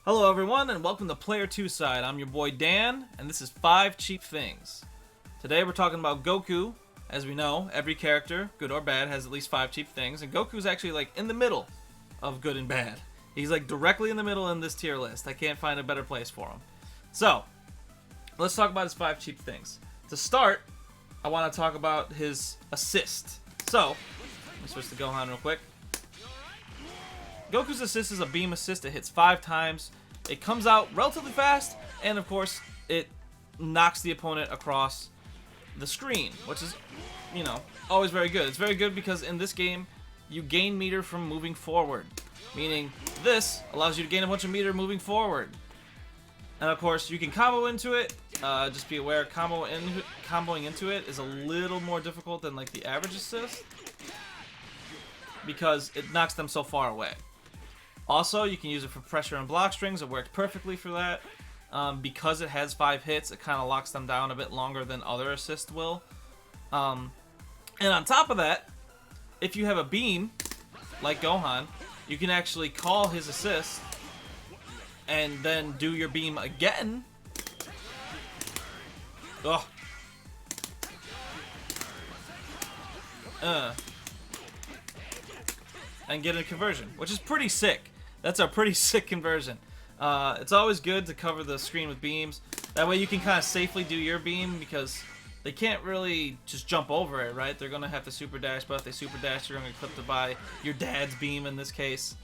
Hello everyone and welcome to Player 2 Side. I'm your boy Dan and this is 5 Cheap Things. Today we're talking about Goku. As we know, every character, good or bad, has at least 5 cheap things, and Goku's actually like in the middle of good and bad. He's like directly in the middle in this tier list. I can't find a better place for him. So, let's talk about his 5 cheap things. To start, I want to talk about his assist. So, let me switch to Gohan real quick. Goku's assist is a beam assist. It hits 5 times. It comes out relatively fast, and of course, it knocks the opponent across the screen, which is, you know, always very good. It's very good because in this game, you gain meter from moving forward, meaning this allows you to gain a bunch of meter moving forward. And of course, you can combo into it. Just be aware, comboing into it is a little more difficult than like the average assist because it knocks them so far away. Also, you can use it for pressure and block strings. It worked perfectly for that. Because it has 5 hits, it kind of locks them down a bit longer than other assists will. And on top of that, if you have a beam, like Gohan, you can actually call his assist and then do your beam again. Ugh. And get a conversion, which is pretty sick. That's a pretty sick conversion. It's always good to cover the screen with beams. That way you can kind of safely do your beam because they can't really just jump over it, right? They're going to have to super dash, but if they super dash, you're going to get clipped by your dad's beam in this case.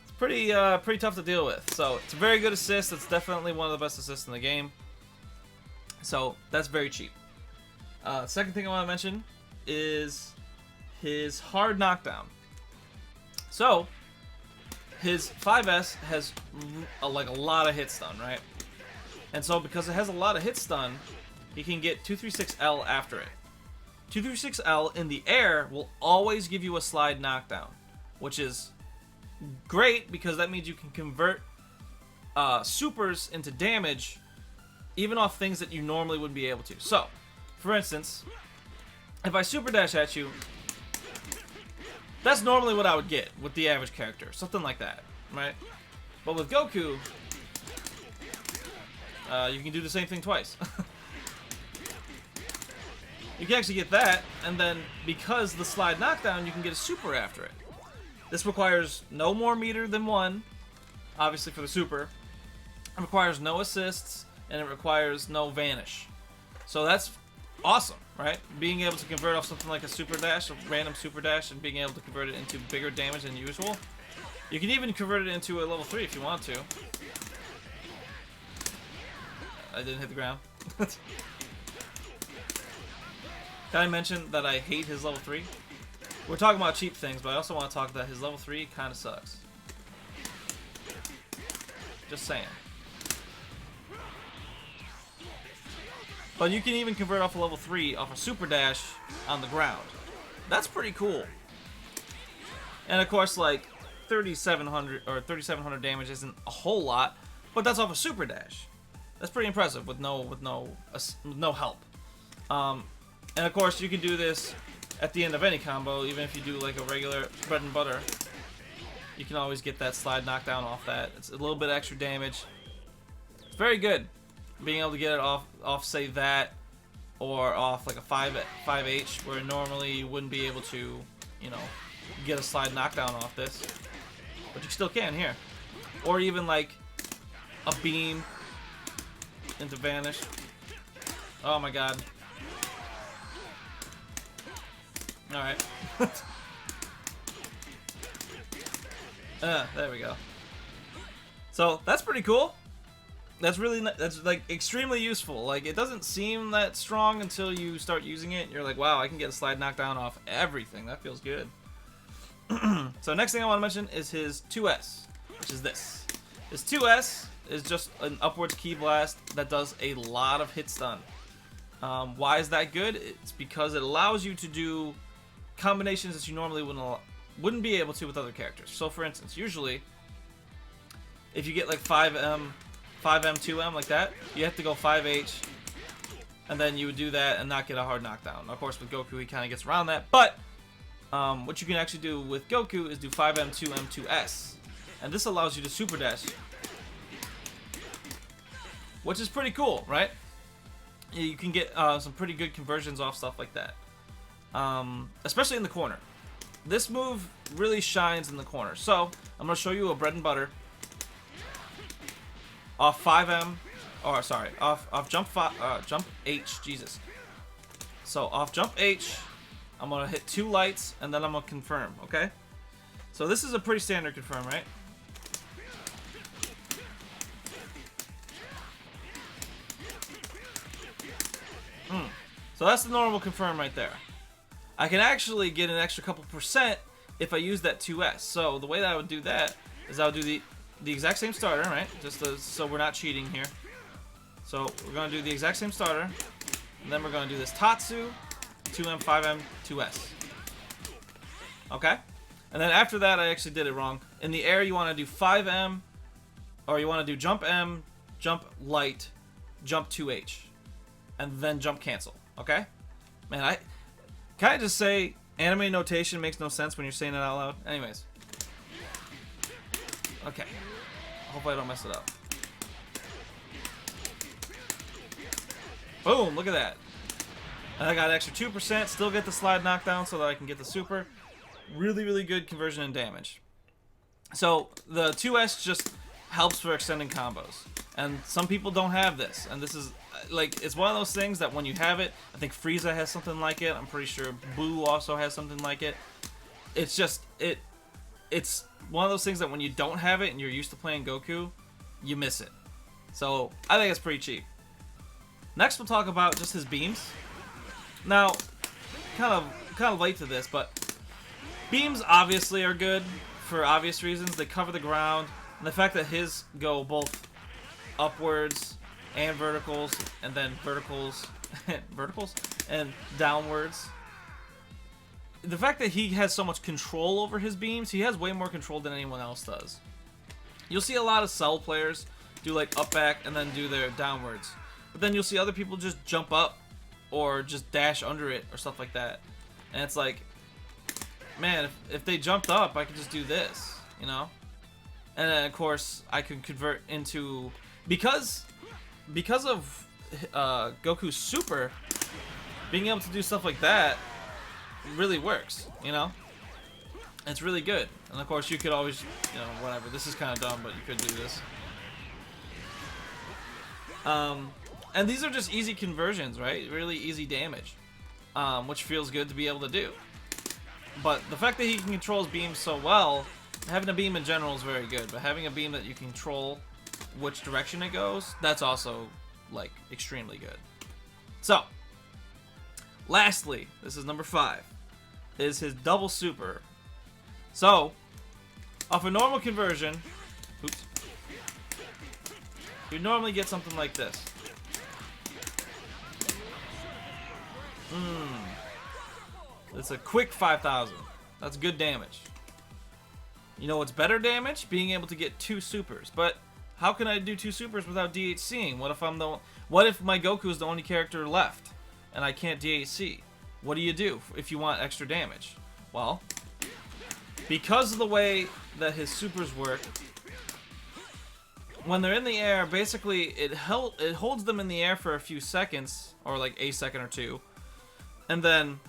It's pretty tough to deal with. So it's a very good assist. It's definitely one of the best assists in the game. So that's very cheap. Second thing I want to mention is his hard knockdown. So his 5S has like a lot of hit stun, right? And so because it has a lot of hit stun, he can get 236L after it. 236L in the air will always give you a slide knockdown, which is great because that means you can convert supers into damage even off things that you normally wouldn't be able to. So, for instance, if I super dash at you, that's normally what I would get with the average character. Something like that, right? But with Goku, you can do the same thing twice. You can actually get that, and then because the slide knockdown, you can get a super after it. This requires no more meter than 1, obviously for the super. It requires no assists, and it requires no vanish. So that's awesome, right? Being able to convert off something like a super dash, a random super dash, and being able to convert it into bigger damage than usual. You can even convert it into a level 3 if you want to. I didn't hit the ground. Can I mention that I hate his level 3? We're talking about cheap things, but I also want to talk that his level 3 kind of sucks. Just saying. But you can even convert off a level 3 off a super dash on the ground. That's pretty cool. And of course, like 3,700 or 3,700 damage isn't a whole lot, but that's off a super dash. That's pretty impressive with no help. And of course, you can do this at the end of any combo, even if you do like a regular bread and butter. You can always get that slide knockdown off that. It's a little bit extra damage. It's very good. Being able to get it off say that, or off like a 5H, where normally you wouldn't be able to, you know, get a slide knockdown off this, but you still can here, or even like a beam into vanish. Oh my god! All right, there we go. So that's pretty cool. That's like extremely useful. Like, it doesn't seem that strong until you start using it. You're like, wow, I can get a slide knockdown off everything. That feels good. So next thing I want to mention is his 2S, which is this. His 2S is just an upwards ki blast that does a lot of hit stun. Why is that good? It's because it allows you to do combinations that you normally wouldn't be able to with other characters. So for instance, usually if you get like 5M, 2M like that, you have to go 5H, and then you would do that and not get a hard knockdown. Of course, with Goku, he kind of gets around that, but what you can actually do with Goku is do 5M, 2M, 2S, and this allows you to super dash which is pretty cool, right? You can get some pretty good conversions off stuff like that, especially in the corner. This move really shines in the corner. So I'm gonna show you a bread and butter off 5M, or sorry, off jump H. Jesus. So off jump H, I'm gonna hit 2 lights and then I'm gonna confirm. Okay. So this is a pretty standard confirm, right? So that's the normal confirm right there. I can actually get an extra couple percent if I use that 2S. So the way that I would do that is I would do the exact same starter, right? Just so we're not cheating here. So we're gonna do the exact same starter, and then we're gonna do this Tatsu, 2M, 5M, 2S. Okay? And then after that, I actually did it wrong. In the air, you want to do 5M, or you want to do jump M, jump light, jump 2H, and then jump cancel. Okay? Man, can I just say anime notation makes no sense when you're saying it out loud? Anyways. Okay. Hopefully I don't mess it up. Boom, look at that. And I got an extra 2%, still get the slide knockdown so that I can get the super. Really, really good conversion and damage. So the 2S just helps for extending combos. And some people don't have this. And this is, like, it's one of those things that when you have it, I think Frieza has something like it. I'm pretty sure Boo also has something like it. It's just, it's one of those things that when you don't have it and you're used to playing Goku, you miss it. So I think it's pretty cheap. Next we'll talk about just his beams. Now, kind of late to this, but beams obviously are good for obvious reasons. They cover the ground, and the fact that his go both upwards and verticals, and then verticals and downwards. The fact that he has so much control over his beams, he has way more control than anyone else does. You'll see a lot of Cell players do like up back and then do their downwards, but then you'll see other people just jump up or just dash under it or stuff like that. And it's like, man, if they jumped up, I could just do this, you know? And then of course I could convert into, because of Goku's super, being able to do stuff like that really works, you know? It's really good. And of course you could always, you know, whatever, this is kind of dumb, but you could do this. And these are just easy conversions, right? Really easy damage, which feels good to be able to do. But the fact that he can control his beam so well, having a beam in general is very good, but having a beam that you can control which direction it goes, that's also, like, extremely good. So, lastly, this is number 5, is his double super. So, off a normal conversion, oops, you normally get something like this. It's a quick 5,000. That's good damage. You know what's better damage? Being able to get 2 supers. But how can I do 2 supers without DHCing? What if my Goku is the only character left and I can't DHC? What do you do if you want extra damage? Well, because of the way that his supers work, when they're in the air, basically it holds them in the air for a few seconds, or like a second or two, and then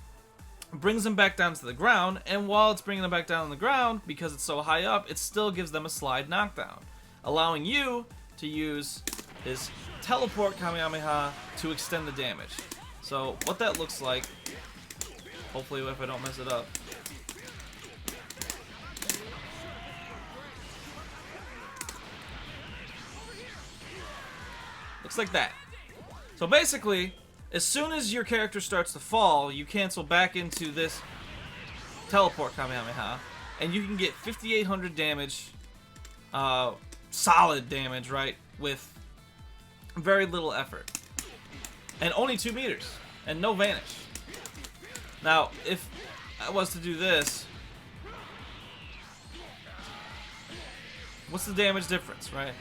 brings them back down to the ground. And while it's bringing them back down on the ground, because it's so high up, it still gives them a slide knockdown, allowing you to use his teleport Kamehameha to extend the damage. So what that looks like, hopefully if I don't mess it up, looks like that. So basically, as soon as your character starts to fall, you cancel back into this teleport Kamehameha, and you can get 5,800 damage, solid damage, right, with very little effort. And only 2 meters, and no vanish. Now, if I was to do this, what's the damage difference, right?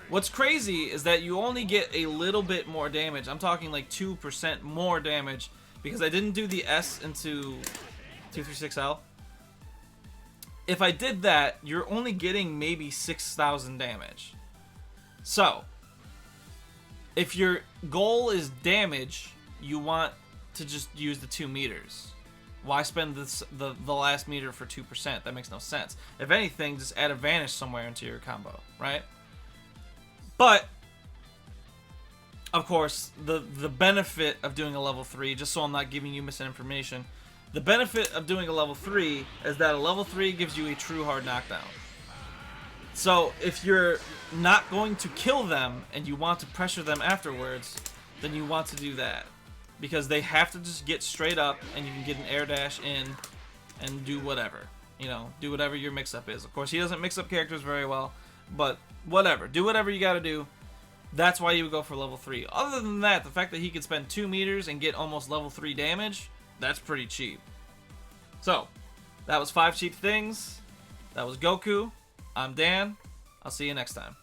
What's crazy is that you only get a little bit more damage. I'm talking like 2% more damage, because I didn't do the S into 236L. If I did that, you're only getting maybe 6,000 damage. So, if your goal is damage, you want to just use the 2 meters. Why spend the last meter for 2%? That makes no sense. If anything, just add a vanish somewhere into your combo, right? But of course, the benefit of doing a level 3, just so I'm not giving you misinformation, the benefit of doing a level 3 is that a level 3 gives you a true hard knockdown. So if you're not going to kill them and you want to pressure them afterwards, then you want to do that. Because they have to just get straight up and you can get an air dash in and do whatever. You know, do whatever your mix-up is. Of course, he doesn't mix up characters very well, but whatever. Do whatever you gotta do. That's why you would go for level 3. Other than that, the fact that he could spend 2 meters and get almost level 3 damage, that's pretty cheap. So, that was 5 cheap things. That was Goku. I'm Dan. I'll see you next time.